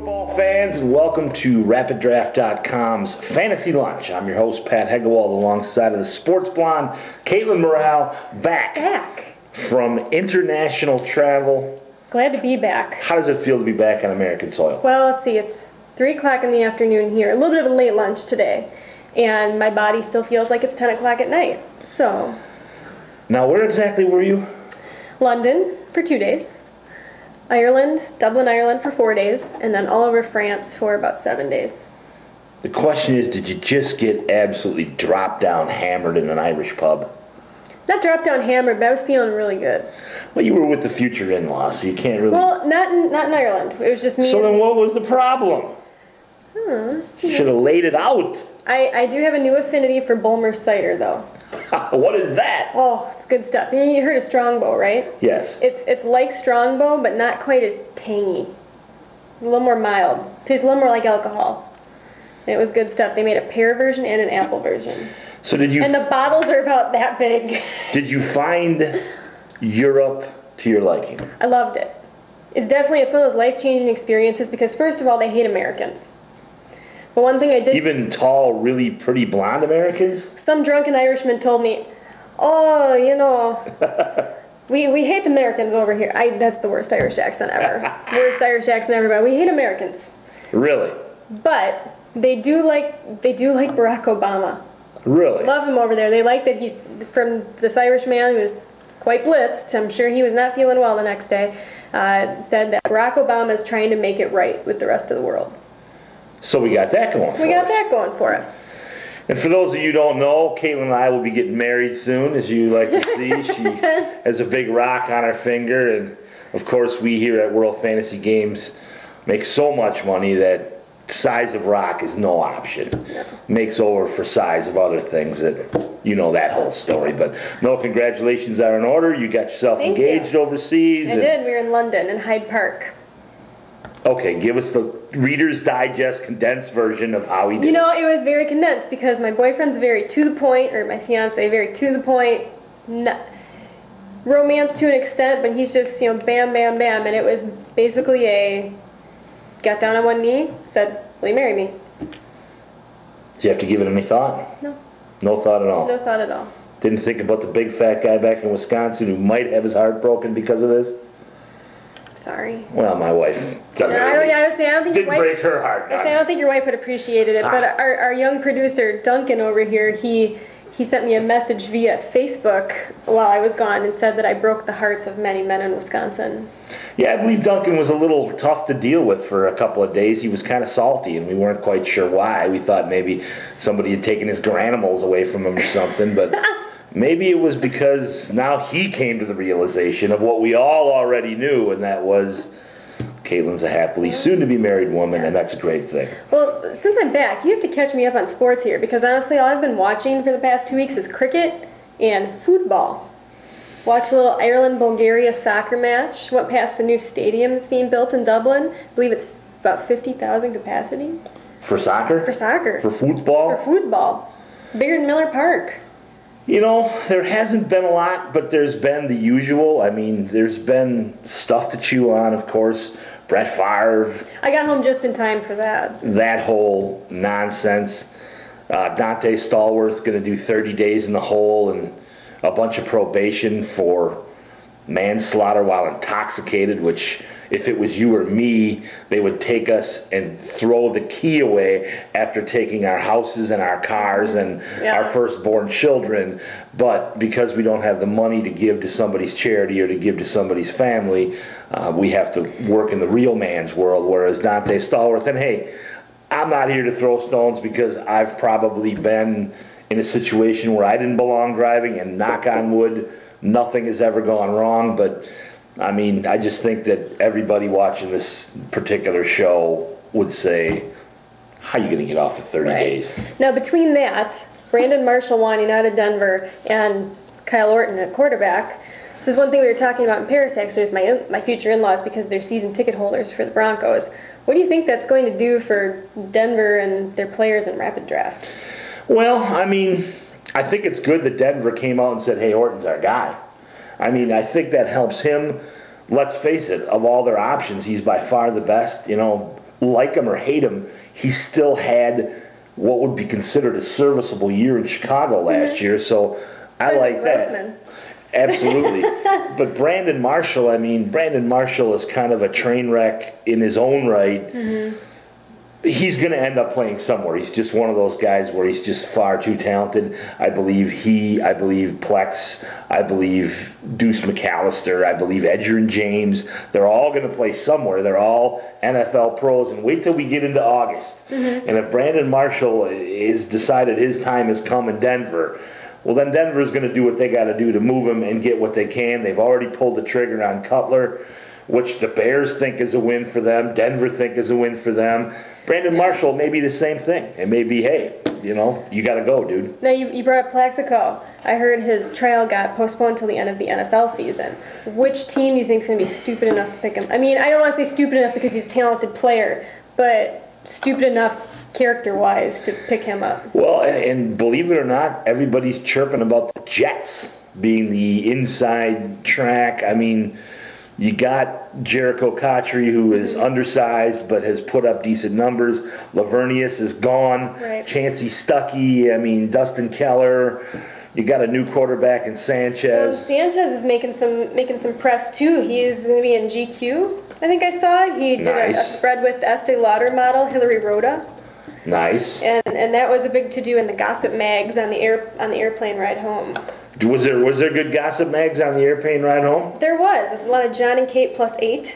football fans, and welcome to RapidDraft.com's Fantasy Lunch. I'm your host, Pat Hegewald, alongside of the sports blonde, Caitlin Morale, back from international travel. Glad to be back. How does it feel to be back on American soil? Well, let's see, it's 3 o'clock in the afternoon here. A little bit of a late lunch today, and my body still feels like it's 10 o'clock at night. So, now, where exactly were you? London for 2 days. Ireland, Dublin, Ireland for 4 days, and then all over France for about 7 days. The question is, did you just get absolutely dropped down hammered in an Irish pub? Not dropped down hammered, but I was feeling really good. Well, you were with the future in-laws, so you can't really... Well, not in Ireland. It was just me. So then what was the problem? Should have laid it out. I do have a new affinity for Bulmer cider, though. What is that? Oh, it's good stuff. You heard of Strongbow, right? Yes. It's like Strongbow, but not quite as tangy. A little more mild. Tastes a little more like alcohol. And it was good stuff. They made a pear version and an apple version. So did you? And the bottles are about that big. Did you find Europe to your liking? I loved it. It's one of those life-changing experiences because first of all, they hate Americans. But one thing I did... Even tall, really pretty blonde Americans? Some drunken Irishman told me, oh, you know, we hate Americans over here. That's the worst Irish accent ever. Worst Irish accent ever, but we hate Americans. Really? But they do like Barack Obama. Really? Love him over there. They like that he's from this Irish man who was quite blitzed. I'm sure he was not feeling well the next day. Said that Barack Obama is trying to make it right with the rest of the worworld. So we got that going for us. We got that going for us. And for those of you who don't know, Caitlin and I will be getting married soon, as you like to see. She has a big rock on her finger, and of course we here at World Fantasy Games make so much money that size of rock is no option. Makes over for size of other things that, you know that whole story. But no, congratulations are in order. You got yourself engaged overseas. I did. We were in London, in Hyde Park. Okay, give us the Reader's Digest condensed version of how he did. You know, it was very condensed because my boyfriend's very to the point, or my fiance very to the point. Romance to an extent, but he's just, you know, bam, bam, bam. And it was basically got down on one knee, said, will you marry me? Did you have to give it any thought? No. No thought at all? No thought at all. Didn't think about the big fat guy back in Wisconsin who might have his heart broken because of this? Sorry. Well, my wife doesn't didn't break her heart. I don't think your wife would appreciate it. But our young producer, Duncan, over here, he sent me a message via Facebook while I was gone and said that I broke the hearts of many men in Wisconsin. Yeah, I believe Duncan was a little tough to deal with for a couple of days. He was kind of salty, and we weren't quite sure why. We thought maybe somebody had taken his granimals away from him or something, but maybe it was because now he came to the realization of what we all already knew, and that was Caitlin's a happily soon-to-be married woman, and that's a great thing. Well, since I'm back, you have to catch me up on sports here, because honestly, all I've been watching for the past 2 weeks is cricket and football. Watched a little Ireland-Bulgaria soccer match. Went past the new stadium that's being built in Dublin. I believe it's about 50,000 capacity. For soccer? For soccer. For football? For football. Bigger than Miller Park. You know, there hasn't been a lot, but there's been the usual. I mean, there's been stuff to chew on, of course. Brett Favre. I got home just in time for that. That whole nonsense. Donte Stallworth going to do 30 days in the hole and a bunch of probation for manslaughter while intoxicated, which if it was you or me, they would take us and throw the key away after taking our houses and our cars and our firstborn children. But because we don't have the money to give to somebody's charity or to give to somebody's family, we have to work in the real man's world, whereas Donte Stallworth, and hey, I'm not here to throw stones because I've probably been in a situation where I didn't belong driving, and knock on wood, nothing has ever gone wrong. But I mean, I just think that everybody watching this particular show would say, how are you going to get off the 30 days? Now, between that, Brandon Marshall wanting out of Denver and Kyle Orton at quarterback, this is one thing we were talking about in Paris, actually, with my future in-laws, because they're season ticket holders for the Broncos. What do you think that's going to do for Denver and their players in Rapid Draft? Well, I mean, I think it's good that Denver came out and said, hey, Orton's our guy. I mean, I think that helps him. Let's face it, of all their options, he's by far the best. You know, like him or hate him, he still had what would be considered a serviceable year in Chicago last year. So I like that. Absolutely. But Brandon Marshall, I mean, Brandon Marshall is kind of a train wreck in his own right. He's going to end up playing somewhere. He's just one of those guys where he's just far too talented. I believe Plex, I believe Deuce McAllister, I believe Edgerrin James. They're all going to play somewhere. They're all NFL pros. And wait till we get into August. And if Brandon Marshall is decided his time has come in Denver, well, then Denver's going to do what they got to do to move him and get what they can. They've already pulled the trigger on Cutler, which the Bears think is a win for them. Denver think is a win for them. Brandon Marshall may be the same thing. It may be, hey, you know, you got to go, dude. Now, you brought up Plaxico. I heard his trial got postponed until the end of the NFL season. Which team do you think is going to be stupid enough to pick him? I mean, I don't want to say stupid enough because he's a talented player, but stupid enough character-wise to pick him up. Well, and believe it or not, everybody's chirping about the Jets being the inside track. I mean, you got Jericho Cotchery, who is undersized but has put up decent numbers. Lavernius is gone. Right. Chancey Stuckey. I mean, Dustin Keller. You got a new quarterback in Sanchez. Well, Sanchez is making some press too. He's going to be in GQ. I think I saw he did a spread with the Estee Lauder model Hillary Rhoda. Nice. And that was a big to-do in the gossip mags on the airplane ride home. Was there good gossip mags on the airplane ride home? There was. A lot of John and Kate +8.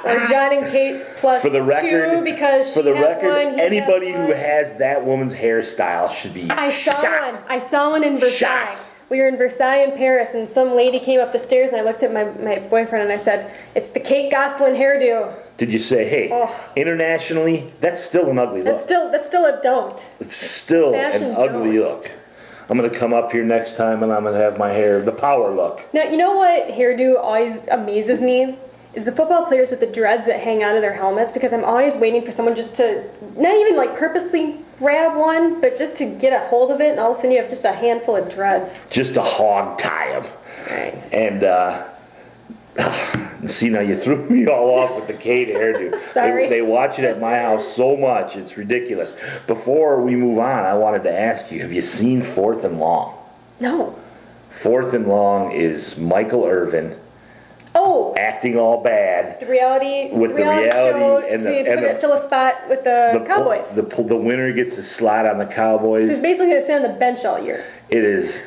Or John and Kate +2 for the record, because for the has record, one, anybody who has that woman's hairstyle should be shot. I saw one in Versailles. We were in Versailles in Paris, and some lady came up the stairs, and I looked at my boyfriend, and I said, "It's the Kate Gosselin hairdo." Did you say, hey, internationally, that's still an ugly look? That's still a don't. It's still an ugly look. I'm going to come up here next time, and I'm going to have my hair, the power look. Now, you know what hairdo always amazes me? Is the football players with the dreads that hang onto their helmets, because I'm always waiting for someone just to, not even like purposely grab one, but just to get a hold of it, and all of a sudden you have just a handful of dreads. Just to hog tie them. Right. And, see, now you threw me all off with the Kate hairdo. Sorry. They watch it at my house so much, it's ridiculous. Before we move on, I wanted to ask you, have you seen 4th and Long? No. 4th and Long is Michael Irvin. Oh, acting all bad. The reality show and fill a spot with the Cowboys. The winner gets a slot on the Cowboys. So he's basically going to sit on the bench all year. It is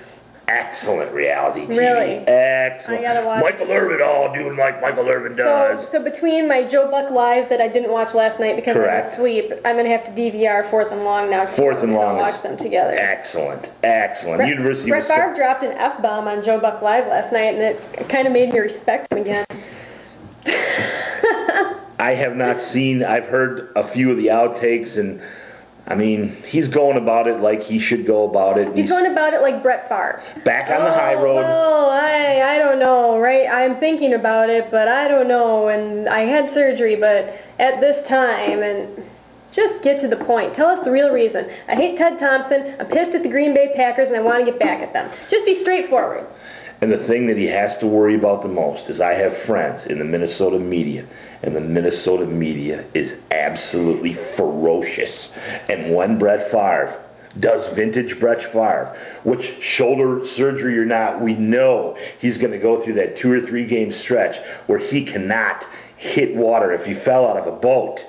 excellent reality TV. Really? Excellent. I gotta watch Michael Irvin, doing like Michael Irvin does. So between my Joe Buck Live that I didn't watch last night because I was asleep, I'm going to have to DVR 4th and Long now. 4th and Long watch them together. Excellent. Brett Favre dropped an F-bomb on Joe Buck Live last night, and it kind of made me respect him again. I have not seen, I've heard a few of the outtakes, and I mean, he's going about it like he should go about it. He's going about it like Brett Favre. Back on the high road. Well, I don't know, right? I'm thinking about it, but I don't know. And I had surgery, but at this time, and just get to the point. Tell us the real reason. I hate Ted Thompson. I'm pissed at the Green Bay Packers, and I want to get back at them. Just be straightforward. And the thing that he has to worry about the most is I have friends in the Minnesota media, and the Minnesota media is absolutely ferocious. And when Brett Favre does vintage Brett Favre, which shoulder surgery or not, we know he's going to go through that 2 or 3 game stretch where he cannot hit water. If he fell out of a boat,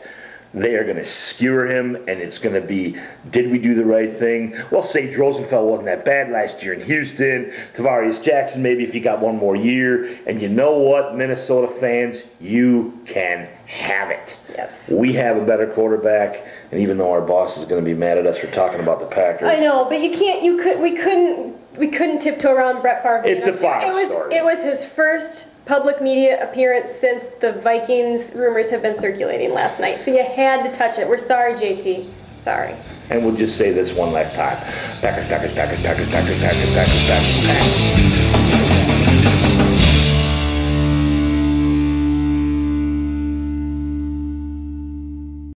they are going to skewer him, and it's going to be, did we do the right thing? Well, Sage Rosenfeld wasn't that bad last year in Houston. Tavarius Jackson, maybe if he got one more year. And you know what, Minnesota fans? You can have it. Yes. We have a better quarterback, and even though our boss is going to be mad at us for talking about the Packers. I know, but we couldn't tiptoe around Brett Favre. It's a Favre story. It was his first public media appearance since the Vikings rumors have been circulating last night. So you had to touch it. We're sorry, JT. Sorry. And we'll just say this one last time. Packers, Packers, Packers, Packers, Packers, Packers, Packers, Packers, Packers.